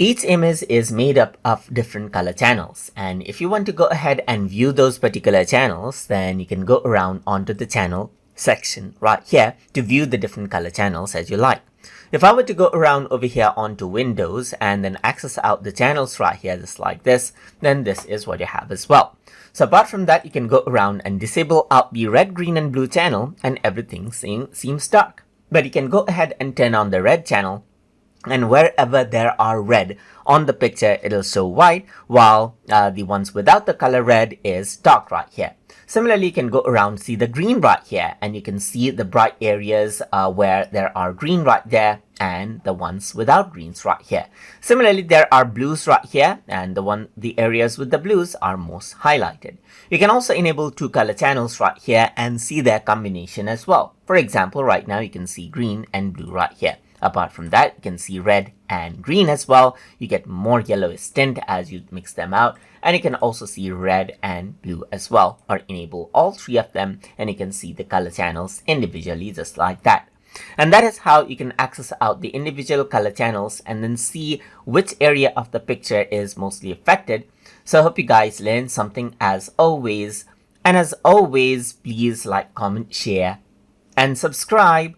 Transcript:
Each image is made up of different color channels, and if you want to go ahead and view those particular channels, then you can go around onto the channel section right here to view the different color channels as you like. If I were to go around over here onto Windows and then access out the channels right here just like this, then this is what you have as well. So apart from that, you can go around and disable out the red, green and blue channel and everything seems dark. But you can go ahead and turn on the red channel, and wherever there are red on the picture, it'll show white, while the ones without the color red is dark right here. Similarly, you can go around, see the green right here, and you can see the bright areas where there are green right there, and the ones without greens right here. Similarly, there are blues right here, and the areas with the blues are most highlighted. You can also enable two color channels right here and see their combination as well. For example, right now you can see green and blue right here. Apart from that, you can see red and green as well. You get more yellowish tint as you mix them out, and you can also see red and blue as well, or enable all three of them and you can see the color channels individually just like that. And that is how you can access out the individual color channels and then see which area of the picture is mostly affected. So I hope you guys learned something as always, and as always, please like, comment, share and subscribe